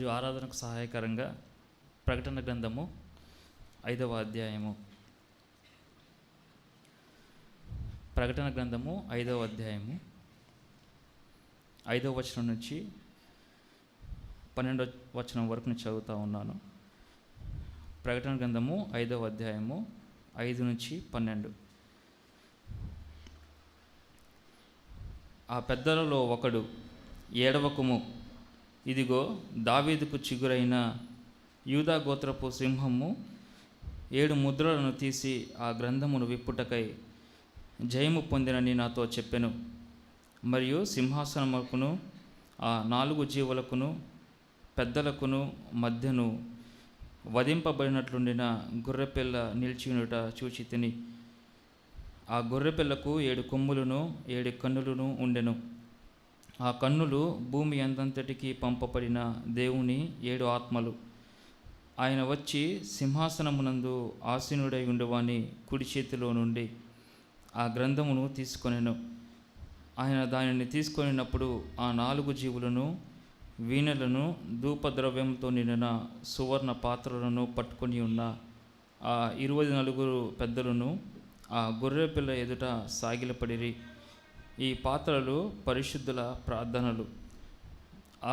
మరియు ఆరాధనకు సహాయకరంగా ప్రకటన గ్రంథము 5వ అధ్యాయము. ప్రకటన గ్రంథము 5వ అధ్యాయము 5వ వచనం నుంచి 12వ వచనం వరకు నేను చదువుతూ ఉన్నాను. ప్రకటన గ్రంథము 5వ అధ్యాయము 5 నుంచి 12. ఆ పెద్దలలో ఒకడు, ఏడవకుము, ఇదిగో దావీదుకు చిగురైన యూదా గోత్రపు సింహము 7 ముద్రలను తీసి ఆ గ్రంథమును విప్పుటకై జయము పొందినని నాతో చెప్పెను. మరియు సింహాసనముకును ఆ 4 జీవులకును పెద్దలకును మధ్యను వధింపబడినట్లుండిన గొర్రెపిల్ల నిలిచియుండుట చూచి తిని. ఆ గొర్రెపిల్లకు 7 కొమ్ములను 7 కన్నులను ఉండెను. ఆ కన్నులు భూమి అందంతటికి పంపబడిన దేవుని 7 ఆత్మలు. ఆయన వచ్చి సింహాసనమునందు ఆసీనుడై ఉండవాని కుడి చేతిలో నుండి ఆ గ్రంథమును తీసుకొనెను. ఆయన దానిని తీసుకొనినప్పుడు ఆ 4 జీవులను, వీణలను, ధూపద్రవ్యంతో నిండిన సువర్ణ పాత్రలను పట్టుకొని ఉన్న ఆ 24 పెద్దలను ఆ గొర్రెపిల్ల ఎదుట సాగిలపడిరి. ఈ పాత్రలు పరిశుద్ధుల ప్రార్థనలు.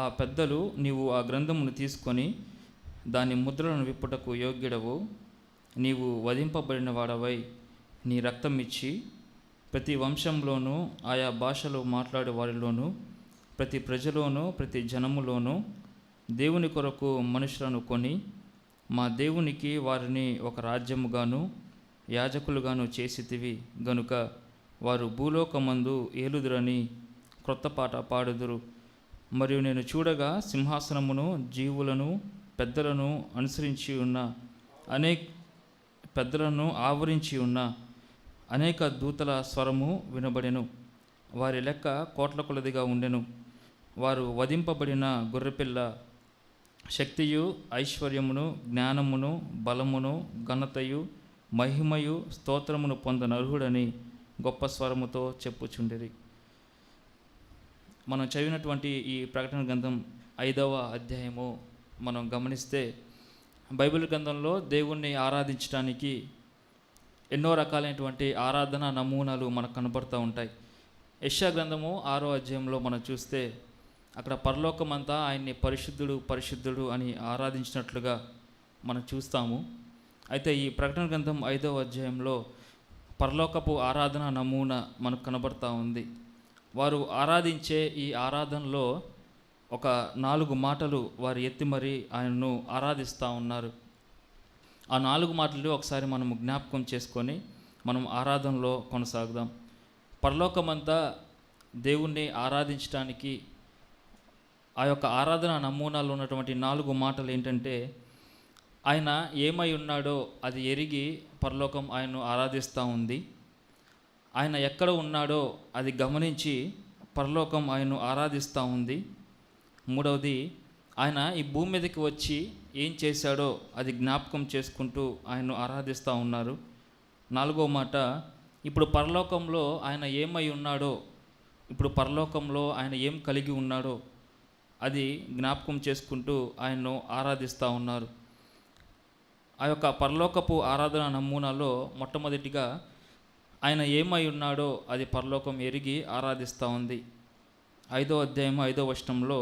ఆ పెద్దలు, నీవు ఆ గ్రంథమును తీసుకొని దాని ముద్రలను విప్పుటకు యోగ్యుడవు, నీవు వధింపబడిన వాడవై నీ రక్తం ఇచ్చి ప్రతి వంశంలోనూ ఆయా భాషలో మాట్లాడే వారిలోనూ ప్రతి ప్రజలోనూ ప్రతి జనములోనూ దేవుని కొరకు మనుషులను కొని మా దేవునికి వారిని ఒక రాజ్యముగాను యాజకులుగాను చేసితివి గనుక వారు భూలోకమందు ఏలుదురని క్రొత్త పాట పాడుదురు. మరియు నేను చూడగా సింహాసనమును, జీవులను, పెద్దలను అనుసరించి ఉన్న పెద్దలను ఆవరించి ఉన్న అనేక దూతల స్వరము వినబడెను. వారి లెక్క కోట్ల కొలదిగా ఉండెను. వారు వధింపబడిన గొర్రెపిల్ల శక్తియు, ఐశ్వర్యమును, జ్ఞానమును, బలమును, ఘనతయు, మహిమయు, స్తోత్రమును పొందనర్హుడని గొప్ప స్వరముతో చెప్పుచుండిరి. మనం చదివినటువంటి ఈ ప్రకటన గ్రంథం 5వ అధ్యాయము మనం గమనిస్తే బైబిల్ గ్రంథంలో దేవుణ్ణి ఆరాధించడానికి ఎన్నో రకాలైనటువంటి ఆరాధన నమూనాలు మనకు కనబడుతూ ఉంటాయి. యెషయా గ్రంథము 6వ అధ్యాయంలో మనం చూస్తే అక్కడ పరలోకమంతా ఆయన్ని పరిశుద్ధుడు పరిశుద్ధుడు అని ఆరాధించినట్లుగా మనం చూస్తాము. అయితే ఈ ప్రకటన గ్రంథం 5వ అధ్యాయంలో పరలోకపు ఆరాధన నమూనా మనకు కనబడుతూ ఉంది. వారు ఆరాధించే ఈ ఆరాధనలో ఒక 4 మాటలు వారు ఎత్తి మరీ ఆయనను ఆరాధిస్తూ ఉన్నారు. ఆ 4 మాటలు ఒకసారి మనము జ్ఞాపకం చేసుకొని మనం ఆరాధనలో కొనసాగుదాం. పరలోకమంతా దేవుణ్ణి ఆరాధించడానికి ఆ యొక్క ఆరాధన నమూనాలో ఉన్నటువంటి 4 మాటలు ఏంటంటే, ఆయన ఏమై ఉన్నాడో అది ఎరిగి పరలోకం ఆయన్ను ఆరాధిస్తూ ఉంది. ఆయన ఎక్కడ ఉన్నాడో అది గమనించి పరలోకం ఆయన్ను ఆరాధిస్తూ ఉంది. 3వది, ఆయన ఈ భూమి మీదకి వచ్చి ఏం చేశాడో అది జ్ఞాపకం చేసుకుంటూ ఆయన్ను ఆరాధిస్తూ ఉన్నారు. 4వ మాట, ఇప్పుడు పరలోకంలో ఆయన ఏమై ఉన్నాడో, ఇప్పుడు పరలోకంలో ఆయన ఏం కలిగి ఉన్నాడో అది జ్ఞాపకం చేసుకుంటూ ఆయన్ను ఆరాధిస్తూ ఉన్నారు. ఆ యొక్క పరలోకపు ఆరాధన నమూనాలో మొట్టమొదటిగా ఆయన ఏమై ఉన్నాడో అది పరలోకం ఎరిగి ఆరాధిస్తూ ఉంది. 5వ అధ్యాయం 5వ వచనంలో,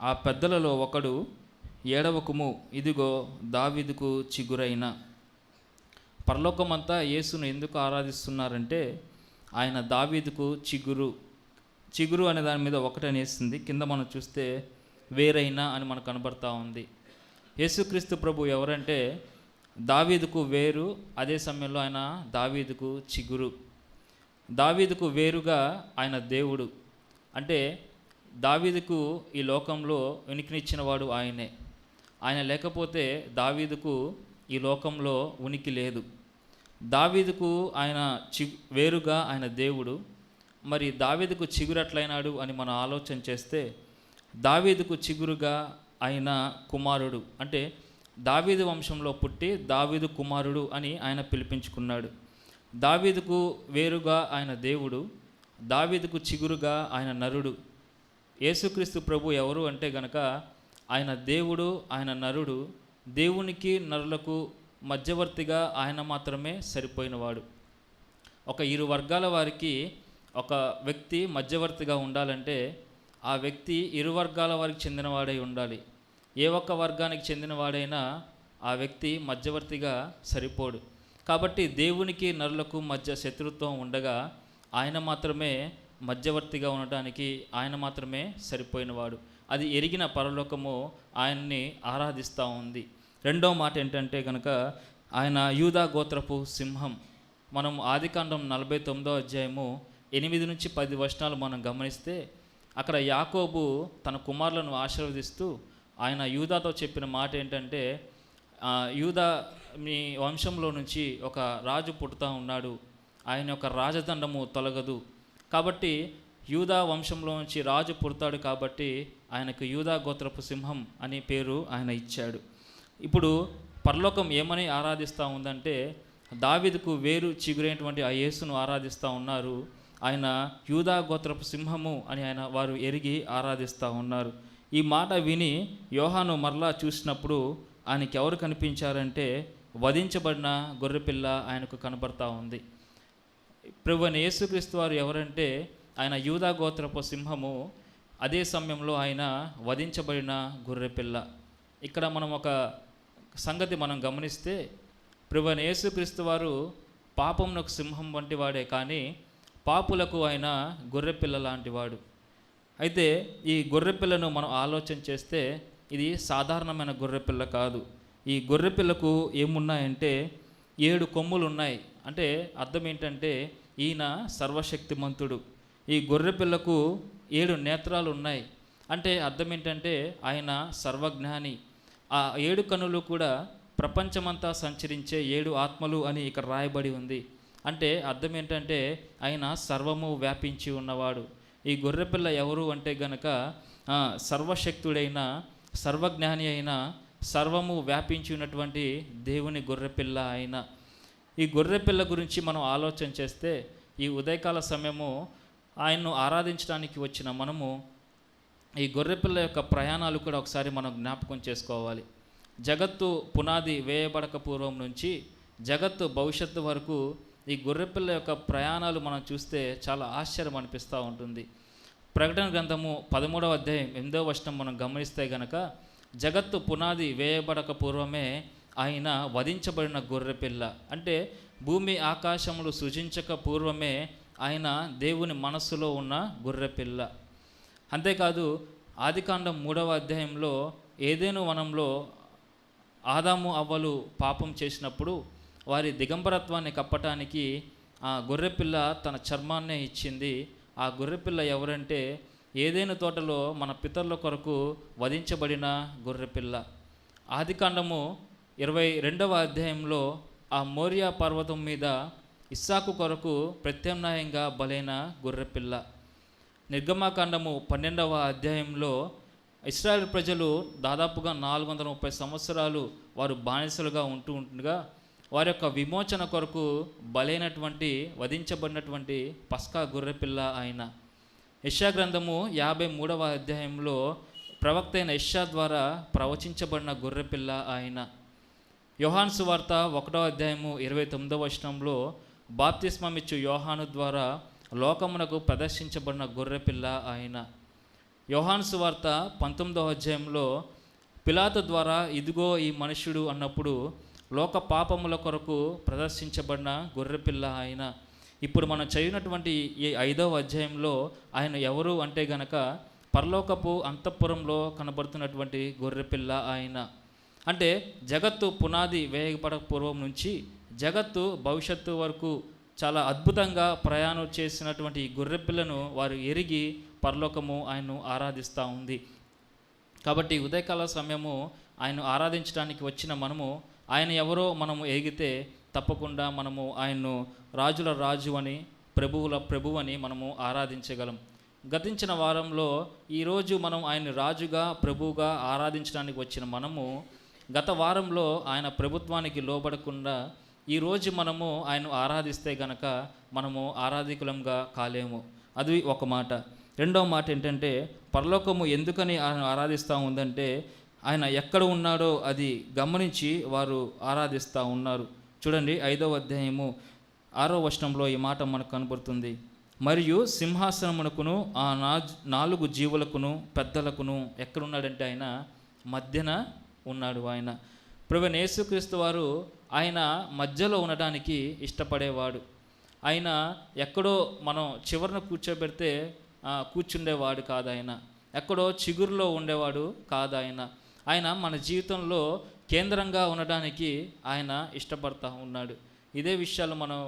ఆ పెద్దలలో ఒకడు, ఏడవకుము, ఇదిగో దావీదుకు చిగురైన. పరలోకమంతా యేసును ఎందుకు ఆరాధిస్తున్నారంటే ఆయన దావీదుకు చిగురు అనే దాని మీద ఒకటనేసింది. కింద మనం చూస్తే వేరైనా అని మనకు కనబడతా ఉంది. యేసుక్రీస్తు ప్రభు ఎవరంటే దావీదుకు వేరు, అదే సమయంలో ఆయన దావీదుకు చిగురు. దావీదుకు వేరుగా ఆయన దేవుడు. అంటే దావీదుకు ఈ లోకంలో ఉనికినిచ్చిన వాడు ఆయనే. ఆయన లేకపోతే దావీదుకు ఈ లోకంలో ఉనికి లేదు. దావీదుకు ఆయన వేరుగా ఆయన దేవుడు. మరి దావీదుకు చిగురట్లయినాడు అని మనం ఆలోచన చేస్తే, దావీదుకు చిగురుగా ఆయన కుమారుడు, అంటే దావీదు వంశంలో పుట్టి దావీదు కుమారుడు అని ఆయన పిలిపించుకున్నాడు. దావీదుకు వేరుగా ఆయన దేవుడు, దావీదుకు చిగురుగా ఆయన నరుడు. యేసుక్రీస్తు ప్రభు ఎవరు అంటే గనక ఆయన దేవుడు, ఆయన నరుడు. దేవునికి నరులకు మధ్యవర్తిగా ఆయన మాత్రమే సరిపోయినవాడు. ఒక ఇరు వర్గాల వారికి ఒక వ్యక్తి మధ్యవర్తిగా ఉండాలంటే ఆ వ్యక్తి ఇరు వర్గాల వారికి చెందినవాడై ఉండాలి. ఏ ఒక్క వర్గానికి చెందినవాడైనా ఆ వ్యక్తి మధ్యవర్తిగా సరిపోడు. కాబట్టి దేవునికి నరులకు మధ్య శత్రుత్వం ఉండగా ఆయన మాత్రమే మధ్యవర్తిగా ఉండటానికి ఆయన మాత్రమే సరిపోయినవాడు. అది ఎరిగిన పరలోకము ఆయన్ని ఆరాధిస్తూ ఉంది. రెండో మాట ఏంటంటే కనుక ఆయన యూదా గోత్రపు సింహం. మనం ఆదికాండం 49వ అధ్యాయము 8 నుంచి 10 వచనాలు మనం గమనిస్తే అక్కడ యాకోబు తన కుమారులను ఆశీర్వదిస్తూ ఆయన యూదాతో చెప్పిన మాట ఏంటంటే, యూదా మీ వంశంలో నుంచి ఒక రాజు పుట్టుతూ ఉన్నాడు, ఆయన యొక్క రాజదండము తొలగదు. కాబట్టి యూదా వంశంలో నుంచి రాజు పుడతాడు కాబట్టి ఆయనకు యూదా గోత్రపు సింహం అనే పేరు ఆయన ఇచ్చాడు. ఇప్పుడు పరలోకం ఏమని ఆరాధిస్తూ ఉందంటే దావీదుకు వేరు చిగురైనటువంటి ఆ యేసును ఆరాధిస్తూ ఉన్నారు. ఆయన యూదా గోత్రపు సింహము అని వారు ఎరిగి ఆరాధిస్తూ ఉన్నారు. ఈ మాట విని యోహాను మరలా చూసినప్పుడు ఆయనకి ఎవరు కనిపించారంటే వధించబడిన గొర్రెపిల్ల ఆయనకు కనబడతా ఉంది. ప్రభువైన యేసుక్రీస్తు వారు ఎవరంటే ఆయన యూదా గోత్రపు సింహము, అదే సమయంలో ఆయన వధించబడిన గొర్రెపిల్ల. ఇక్కడ మనం ఒక సంగతి మనం గమనిస్తే ప్రభువైన యేసుక్రీస్తు వారు పాపమునకు సింహం వంటి వాడే, కానీ పాపులకు ఆయన గొర్రెపిల్ల లాంటి వాడు. అయితే ఈ గొర్రెపిల్లను మనం ఆలోచన చేస్తే ఇది సాధారణమైన గొర్రెపిల్ల కాదు. ఈ గొర్రెపిల్లకు ఏమున్నాయంటే 7 కొమ్ములు ఉన్నాయి. అంటే అర్థం ఏంటంటే ఈయన సర్వశక్తిమంతుడు. ఈ గొర్రెపిల్లకు 7 నేత్రాలు ఉన్నాయి. అంటే అర్థం ఏంటంటే ఆయన సర్వజ్ఞాని. ఆ 7 కన్నులు కూడా ప్రపంచమంతా సంచరించే 7 ఆత్మలు అని ఇక్కడ రాయబడి ఉంది. అంటే అర్థం ఏంటంటే ఆయన సర్వము వ్యాపించి ఉన్నవాడు. ఈ గొర్రెపిల్ల ఎవరు అంటే గనక సర్వశక్తుడైన, సర్వజ్ఞాని అయిన, సర్వము వ్యాపించి ఉన్నటువంటి దేవుని గొర్రెపిల్ల ఆయన. ఈ గొర్రెపిల్ల గురించి మనం ఆలోచన చేస్తే ఈ ఉదయకాల సమయము ఆయన్ను ఆరాధించడానికి వచ్చిన మనము ఈ గొర్రెపిల్ల యొక్క ప్రయాణాలు కూడా ఒకసారి మనం జ్ఞాపకం చేసుకోవాలి. జగత్తు పునాది వేయబడక పూర్వం నుంచి జగత్తు భవిష్యత్తు వరకు ఈ గొర్రెపిల్ల యొక్క ప్రయాణాలు మనం చూస్తే చాలా ఆశ్చర్యం అనిపిస్తూ ఉంటుంది. ప్రకటన గ్రంథము 13వ అధ్యాయం 8వ వచనం మనం గమనిస్తే గనక జగత్తు పునాది వేయబడక పూర్వమే ఆయన వధించబడిన గొర్రెపిల్ల. అంటే భూమి ఆకాశములు సృజించక పూర్వమే ఆయన దేవుని మనస్సులో ఉన్న గొర్రెపిల్ల. అంతేకాదు ఆదికాండం 3వ అధ్యాయంలో ఏదెను వనంలో ఆదాము అవ్వలు పాపం చేసినప్పుడు వారి దిగంబరత్వాన్ని కప్పటానికి ఆ గొర్రెపిల్ల తన చర్మాన్నే ఇచ్చింది. ఆ గొర్రెపిల్ల ఎవరంటే ఏదెను తోటలో మన పితరుల కొరకు వధించబడిన గొర్రెపిల్ల. ఆదికాండము 22వ అధ్యాయంలో ఆ మోరియా పర్వతం మీద ఇస్సాకు కొరకు ప్రత్యామ్నాయంగా బలైన గొర్రెపిల్ల. నిర్గమాకాండము 12వ అధ్యాయంలో ఇశ్రాయేల్ ప్రజలు దాదాపుగా 430 సంవత్సరాలు వారు బానిసలుగా ఉంటుండగా వారి యొక్క విమోచన కొరకు బలైనటువంటి వధించబడినటువంటి పస్కా గొర్రెపిల్ల ఆయన. యెషయా గ్రంథము 53వ అధ్యాయంలో ప్రవక్త అయిన యెషయా ద్వారా ప్రవచించబడిన గొర్రెపిల్ల ఆయన. యోహాను సువార్త 1వ అధ్యాయము 29వ వచనంలో బాప్తిస్మమిచ్చు యోహాను ద్వారా లోకమునకు ప్రదర్శించబడిన గొర్రెపిల్ల ఆయన. యోహాను సువార్త 19వ అధ్యాయంలో పిలాతు ద్వారా ఇదిగో ఈ మనుష్యుడు అన్నప్పుడు లోక పాపముల కొరకు ప్రదర్శించబడిన గొర్రెపిల్ల ఆయన. ఇప్పుడు మనం చదివినటువంటి ఈ 5వ అధ్యాయంలో ఆయన ఎవరు అంటే గనక పరలోకపు అంతఃపురంలో కనబడుతున్నటువంటి గొర్రెపిల్ల ఆయన. అంటే జగత్తు పునాది వేయబడక పూర్వం నుంచి జగత్తు భవిష్యత్తు వరకు చాలా అద్భుతంగా ప్రయాణం చేసినటువంటి ఈ గొర్రెపిల్లను వారు ఎరిగి పరలోకము ఆయన్ను ఆరాధిస్తూ ఉంది. కాబట్టి ఉదయకాల సమయము ఆయన్ను ఆరాధించడానికి వచ్చిన మనము ఆయన ఎవరో మనము ఎరిగితే తప్పకుండా మనము ఆయన్ను రాజుల రాజు అని, ప్రభువుల ప్రభు అని మనము ఆరాధించగలం. గతించిన వారంలో ఈరోజు మనం ఆయన రాజుగా ప్రభువుగా ఆరాధించడానికి వచ్చిన మనము గత వారంలో ఆయన ప్రభుత్వానికి లోబడకుండా ఈరోజు మనము ఆయన ఆరాధిస్తే గనక మనము ఆరాధికులంగా కాలేము. అది ఒక మాట. రెండవ మాట ఏంటంటే పరలోకము ఎందుకని ఆయన ఆరాధిస్తూ ఉందంటే ఆయన ఎక్కడ ఉన్నాడో అది గమనించి వారు ఆరాధిస్తూ ఉన్నారు. చూడండి 5వ అధ్యాయము 6వ వచనంలో ఈ మాట మనకు కనబడుతుంది. మరియు సింహాసనమునకును ఆ 4 జీవులకును పెద్దలకును ఎక్కడున్నాడంటే ఆయన మధ్యన ఉన్నాడు. ఆయన ప్రభువైన యేసుక్రీస్తు వారు ఆయన మధ్యలో ఉండడానికి ఇష్టపడేవాడు. ఆయన ఎక్కడో మనం చివరన కూర్చోబెడితే కూర్చుండేవాడు కాదు. ఆయన ఎక్కడో చిగురులో ఉండేవాడు కాదు. ఆయన మన జీవితంలో కేంద్రంగా ఉండడానికి ఆయన ఇష్టపడతా ఉన్నాడు. ఇదే విషయాలు మనం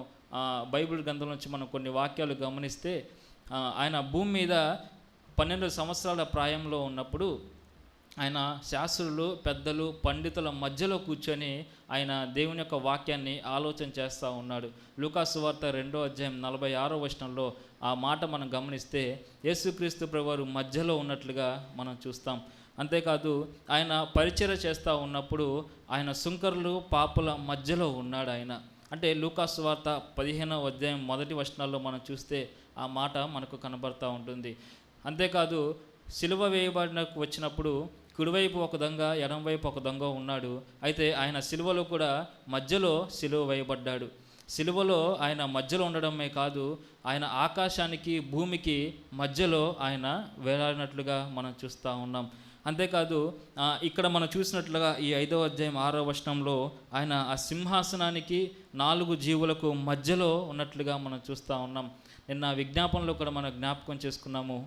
బైబిల్ గ్రంథం నుంచి మనం కొన్ని వాక్యాలు గమనిస్తే ఆయన భూమి మీద 12 సంవత్సరాల ప్రాయంలో ఉన్నప్పుడు ఆయన శాస్త్రులు, పెద్దలు, పండితుల మధ్యలో కూర్చొని ఆయన దేవుని యొక్క వాక్యాన్ని ఆలోచన చేస్తూ ఉన్నాడు. లూకాసు వార్త 2వ అధ్యాయం 46వ వచనంలో ఆ మాట మనం గమనిస్తే యేసుక్రీస్తు ప్రభువారు మధ్యలో ఉన్నట్లుగా మనం చూస్తాం. అంతేకాదు ఆయన పరిచర్య చేస్తూ ఉన్నప్పుడు ఆయన సుంకరులు, పాపుల మధ్యలో ఉన్నాడు ఆయన. అంటే లూకాసు వార్త 15వ అధ్యాయం 1 వచనాల్లో మనం చూస్తే ఆ మాట మనకు కనబడుతూ ఉంటుంది. అంతేకాదు సిలువ వేయబడినకు వచ్చినప్పుడు కుడివైపు ఒక దొంగ, ఎడమవైపు ఒక దొంగ ఉన్నాడు. అయితే ఆయన సిలువలో కూడా మధ్యలో సిలువ వేయబడ్డాడు. సిలువలో ఆయన మధ్యలో ఉండడమే కాదు, ఆయన ఆకాశానికి భూమికి మధ్యలో ఆయన వేలాడినట్లుగా మనం చూస్తూ ఉన్నాం. అంతేకాదు ఇక్కడ మనం చూసినట్లుగా ఈ 5వ అధ్యాయం 6వ వచనంలో ఆయన ఆ సింహాసనానికి 4 జీవులకు మధ్యలో ఉన్నట్లుగా మనం చూస్తూ ఉన్నాం. నిన్న విజ్ఞాపనలో కూడా మనం జ్ఞాపకం చేసుకున్నాము.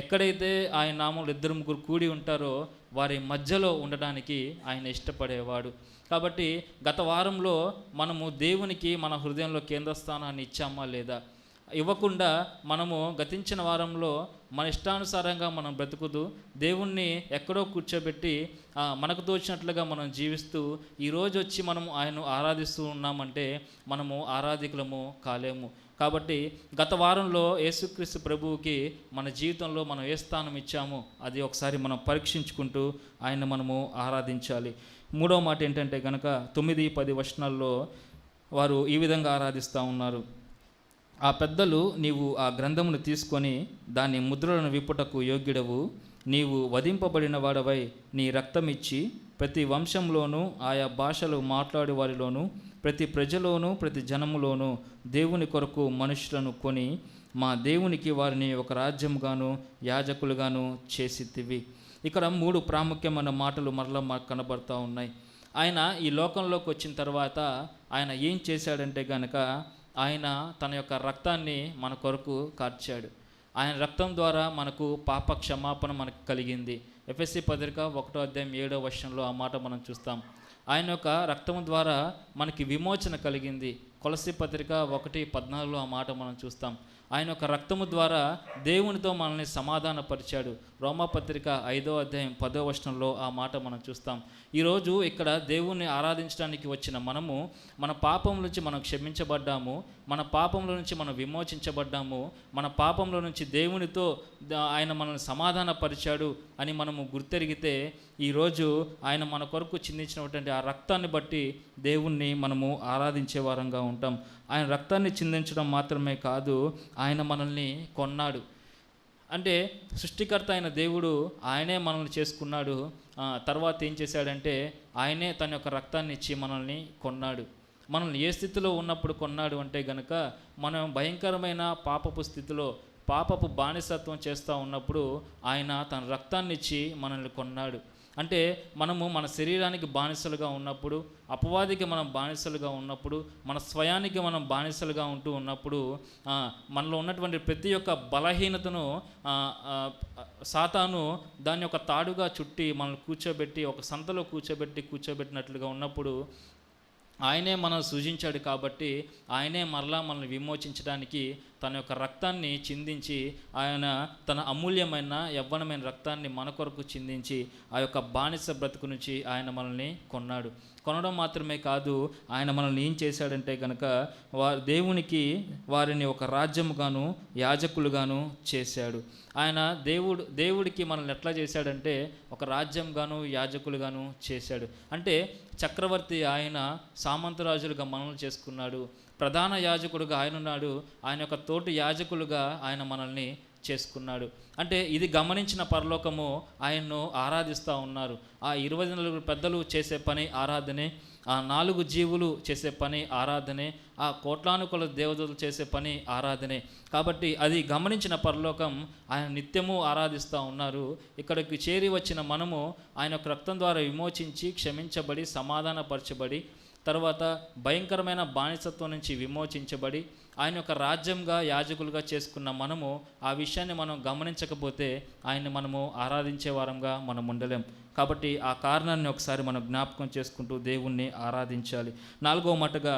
ఎక్కడైతే ఆయన నామంలో 2-3 కూడి ఉంటారో వారి మధ్యలో ఉండడానికి ఆయన ఇష్టపడేవాడు. కాబట్టి గత వారంలో మనము దేవునికి మన హృదయంలో కేంద్రస్థానాన్ని ఇచ్చామా లేదా? ఇవ్వకుండా మనము గతించిన వారంలో మన ఇష్టానుసారంగా మనం బ్రతుకుతూ దేవుణ్ణి ఎక్కడో కూర్చోబెట్టి మనకు తోచినట్లుగా మనం జీవిస్తూ ఈరోజు వచ్చి మనము ఆయన్ను ఆరాధిస్తూ ఉన్నామంటే మనము ఆరాధికులము కాలేము. కాబట్టి గత వారంలో యేసుక్రీస్తు ప్రభువుకి మన జీవితంలో మనం ఏ స్థానం ఇచ్చామో అది ఒకసారి మనం పరీక్షించుకుంటూ ఆయన మనము ఆరాధించాలి. 3వ మాట ఏంటంటే కనుక 9-10 వచనాల్లో వారు ఈ విధంగా ఆరాధిస్తూ ఉన్నారు. ఆ పెద్దలు, నీవు ఆ గ్రంథమును తీసుకొని దాని ముద్రలను విప్పుటకు యోగ్యుడవు, నీవు వధింపబడిన వాడవై నీ రక్తమిచ్చి ప్రతి వంశంలోనూ ఆయా భాషలు మాట్లాడే వారిలోనూ ప్రతి ప్రజలోనూ ప్రతి జనములోనూ దేవుని కొరకు మనుషులను కొని మా దేవునికి వారిని ఒక రాజ్యముగాను యాజకులుగాను చేసితివి. ఇక్కడ 3 ప్రాముఖ్యమైన మాటలు మరలా మాకు కనబడుతూ ఉన్నాయి. ఆయన ఈ లోకంలోకి వచ్చిన తర్వాత ఆయన ఏం చేశాడంటే కనుక ఆయన తన యొక్క రక్తాన్ని మన కొరకు కార్చాడు. ఆయన రక్తం ద్వారా మనకు పాప క్షమాపణ మనకు కలిగింది. ఎఫెసీ పత్రిక 1వ అధ్యాయం 7వ వచనంలో ఆ మాట మనం చూస్తాం. ఆయన యొక్క రక్తం ద్వారా మనకి విమోచన కలిగింది. కొలస్సీ పత్రిక 1:14లో ఆ మాట మనం చూస్తాం. ఆయన యొక్క రక్తము ద్వారా దేవునితో మనల్ని సమాధానపరిచాడు. రోమాపత్రిక 5వ అధ్యాయం 10వ వచనంలో ఆ మాట మనం చూస్తాం. ఈరోజు ఇక్కడ దేవుణ్ణి ఆరాధించడానికి వచ్చిన మనము మన పాపం నుంచి మనం క్షమించబడ్డాము, మన పాపంలో నుంచి మనం విమోచించబడ్డాము, మన పాపంలో నుంచి దేవునితో ఆయన మనల్ని సమాధానపరిచాడు అని మనము గుర్తెరిగితే ఈరోజు ఆయన మన కొరకు చిందించినటువంటి ఆ రక్తాన్ని బట్టి దేవుణ్ణి మనము ఆరాధించే వారంగా ఉంటాం. ఆయన రక్తాన్ని చిందించడం మాత్రమే కాదు, ఆయన మనల్ని కొన్నాడు. అంటే సృష్టికర్త అయిన దేవుడు ఆయనే మనల్ని చేసుకున్నాడు. తర్వాత ఏం చేశాడంటే ఆయనే తన యొక్క రక్తాన్ని ఇచ్చి మనల్ని కొన్నాడు. మనల్ని ఏ స్థితిలో ఉన్నప్పుడు కొన్నాడు అంటే గనక మనం భయంకరమైన పాపపు స్థితిలో పాపపు బానిసత్వం చేస్తూ ఉన్నప్పుడు ఆయన తన రక్తాన్ని ఇచ్చి మనల్ని కొన్నాడు. అంటే మనము మన శరీరానికి బానిసలుగా ఉన్నప్పుడు, అపవాదికి మనం బానిసలుగా ఉన్నప్పుడు, మన స్వయానికి మనం బానిసలుగా ఉంటూ ఉన్నప్పుడు మనలో ఉన్నటువంటి ప్రతి ఒక్క బలహీనతను సాతాను దాన్ని ఒక తాడుగా చుట్టి మనల్ని కూర్చోబెట్టి ఒక సంతలో కూర్చోబెట్టినట్లుగా ఉన్నప్పుడు ఆయనే మనం సృజించాడు. కాబట్టి ఆయనే మరలా మనల్ని విమోచించడానికి తన యొక్క రక్తాన్ని చిందించి ఆయన తన అమూల్యమైన యవ్వనమైన రక్తాన్ని మన కొరకు చిందించి ఆ యొక్క బానిస బ్రతుకు నుంచి ఆయన మనల్ని కొన్నాడు. కొనడం మాత్రమే కాదు, ఆయన మనల్ని ఏం చేశాడంటే కనుక దేవునికి వారిని ఒక రాజ్యముగాను యాజకులుగాను చేశాడు. ఆయన దేవుడికి మనల్ని ఎట్లా చేశాడంటే ఒక రాజ్యంగాను యాజకులుగాను చేశాడు. అంటే చక్రవర్తి ఆయన, సామంతరాజులుగా మనల్ని చేసుకున్నాడు. ప్రధాన యాజకుడుగా ఆయన ఉన్నాడు. ఆయన యొక్క తోటి యాజకులుగా ఆయన మనల్ని చేసుకున్నాడు. అంటే ఇది గమనించిన పరలోకము ఆయన్ను ఆరాధిస్తూ ఉన్నారు. ఆ 24 పెద్దలు చేసే పని ఆరాధనే, ఆ 4 జీవులు చేసే పని ఆరాధనే, ఆ కోట్లానుకొల దేవదూతలు చేసే పని ఆరాధనే. కాబట్టి అది గమనించిన పరలోకం ఆయన నిత్యము ఆరాధిస్తూ ఉన్నారు. ఇక్కడికి చేరి వచ్చిన మనము ఆయన యొక్క రక్తం ద్వారా విమోచించి క్షమించబడి సమాధానపరచబడి తర్వాత భయంకరమైన బానిసత్వం నుంచి విమోచించబడి ఆయన యొక్క రాజ్యంగా యాజకులుగా చేసుకున్న మనము ఆ విషయాన్ని మనం గమనించకపోతే ఆయన్ని మనము ఆరాధించే వారంగా మనం ఉండలేం. కాబట్టి ఆ కారణాన్ని ఒకసారి మనం జ్ఞాపకం చేసుకుంటూ దేవుణ్ణి ఆరాధించాలి. 4వ మాటగా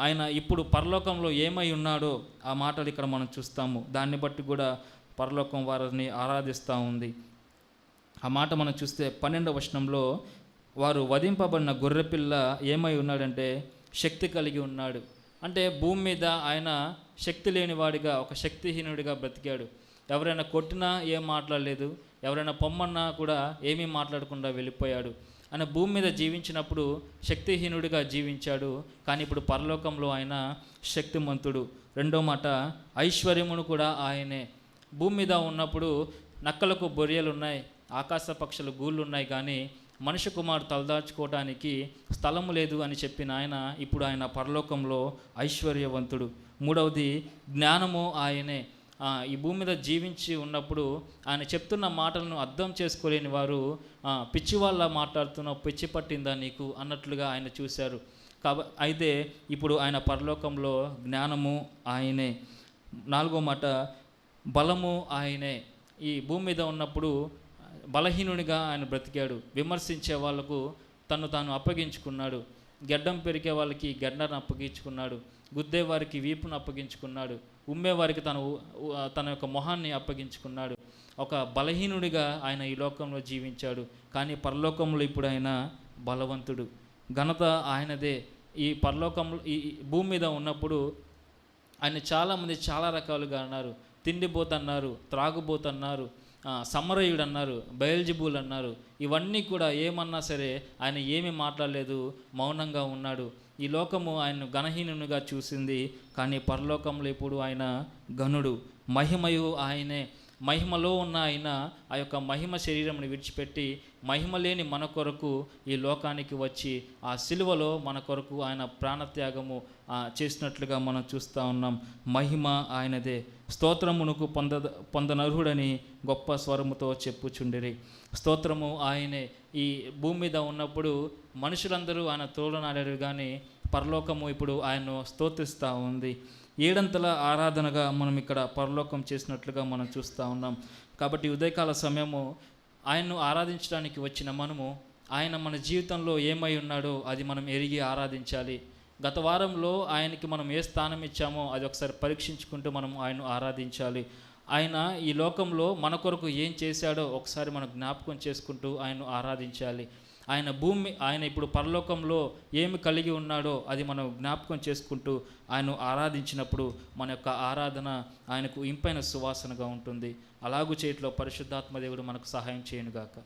ఆయన ఇప్పుడు పరలోకంలో ఏమై ఉన్నాడో ఆ మాటలు ఇక్కడ మనం చూస్తాము. దాన్ని బట్టి కూడా పరలోకం వారిని ఆరాధిస్తూ ఉంది. ఆ మాట మనం చూస్తే 12వ వచనంలో వారు వధింపబడిన గొర్రెపిల్ల ఏమై ఉన్నాడంటే శక్తి కలిగి ఉన్నాడు. అంటే భూమి మీద ఆయన శక్తి లేనివాడిగా, ఒక శక్తిహీనుడిగా బ్రతికాడు. ఎవరైనా కొట్టినా ఏం మాట్లాడలేదు, ఎవరైనా పొమ్మన్నా కూడా ఏమీ మాట్లాడకుండా వెళ్ళిపోయాడు. ఆయన భూమి మీద జీవించినప్పుడు శక్తిహీనుడిగా జీవించాడు. కానీ ఇప్పుడు పరలోకంలో ఆయన శక్తిమంతుడు. 2వ మాట ఐశ్వర్యమును కూడా ఆయనే. భూమి మీద ఉన్నప్పుడు నక్కలకు బొరియలు ఉన్నాయి, ఆకాశ పక్షులు గూళ్ళు ఉన్నాయి, కానీ మనుష్య కుమారుడు తలదాచుకోవడానికి స్థలము లేదు అని చెప్పిన ఆయన ఇప్పుడు ఆయన పరలోకంలో ఐశ్వర్యవంతుడు. 3వది జ్ఞానము ఆయనే. ఈ భూమి మీద జీవించి ఉన్నప్పుడు ఆయన చెప్తున్న మాటలను అర్థం చేసుకోలేని వారు పిచ్చి వాళ్ళ మాట్లాడుతున్నావు, పిచ్చి పట్టిందా నీకు అన్నట్లుగా ఆయన చూశారు. అయితే ఇప్పుడు ఆయన పరలోకంలో జ్ఞానము ఆయనే. 4వ మాట బలము ఆయనే. ఈ భూమి మీద ఉన్నప్పుడు బలహీనునిగా ఆయన బ్రతికాడు. విమర్శించే వాళ్లకు తను తాను అప్పగించుకున్నాడు. గెడ్డం పెరిగే వాళ్ళకి గెడ్డను అప్పగించుకున్నాడు. గుద్దేవారికి వీపును అప్పగించుకున్నాడు. ఉమ్మేవారికి తన యొక్క మొహాన్ని అప్పగించుకున్నాడు. ఒక బలహీనుడిగా ఆయన ఈ లోకంలో జీవించాడు. కానీ పరలోకంలో ఇప్పుడు ఆయన బలవంతుడు. ఘనత ఆయనదే. ఈ పరలోకంలో ఈ భూమి మీద ఉన్నప్పుడు ఆయన చాలామంది చాలా రకాలుగా అన్నారు. తిండిపోతన్నారు, త్రాగుబోతన్నారు, సమరయుడు అన్నారు, బయల్జిబూల్ అన్నారు. ఇవన్నీ కూడా ఏమన్నా సరే ఆయన ఏమీ మాట్లాడలేదు, మౌనంగా ఉన్నాడు. ఈ లోకము ఆయన్ను ఘనహీనునిగా చూసింది. కానీ పరలోకంలో ఇప్పుడు ఆయన ఘనుడు. మహిమయు ఆయనే. మహిమలో ఉన్న ఆయన ఆ యొక్క మహిమ శరీరంని విడిచిపెట్టి మహిమ లేని మన కొరకు ఈ లోకానికి వచ్చి ఆ సిలువలో మన కొరకు ఆయన ప్రాణత్యాగము చేసినట్లుగా మనం చూస్తూ ఉన్నాం. మహిమ ఆయనదే. స్తోత్రమునకు పొందనర్హుడని గొప్ప స్వరముతో చెప్పుచుండిరి. స్తోత్రము ఆయనే. ఈ భూమి మీద ఉన్నప్పుడు మనుషులందరూ ఆయన తోడనాడారు, కానీ పరలోకము ఇప్పుడు ఆయన్ను స్తోత్రిస్తూ ఉంది. 7 ఆరాధనగా మనం ఇక్కడ పరలోకం చేసినట్లుగా మనం చూస్తూ ఉన్నాం. కాబట్టి ఉదయకాల సమయము ఆయన్ను ఆరాధించడానికి వచ్చిన మనము ఆయన మన జీవితంలో ఏమై ఉన్నాడో అది మనం ఎరిగి ఆరాధించాలి. గత వారంలో ఆయనకి మనం ఏ స్థానం ఇచ్చామో అది ఒకసారి పరీక్షించుకుంటూ మనం ఆయన్ను ఆరాధించాలి. ఆయన ఈ లోకంలో మన కొరకు ఏం చేశాడో ఒకసారి మనం జ్ఞాపకం చేసుకుంటూ ఆయన్ను ఆరాధించాలి. ఆయన ఇప్పుడు పరలోకంలో ఏమి కలిగి ఉన్నాడో అది మనం జ్ఞాపకం చేసుకుంటూ ఆయన్ను ఆరాధించినప్పుడు మన యొక్క ఆరాధన ఆయనకు ఇంపైన సువాసనగా ఉంటుంది. అలాగూ చేయట్లో పరిశుద్ధాత్మ దేవుడు మనకు సహాయం చేయనుగాక.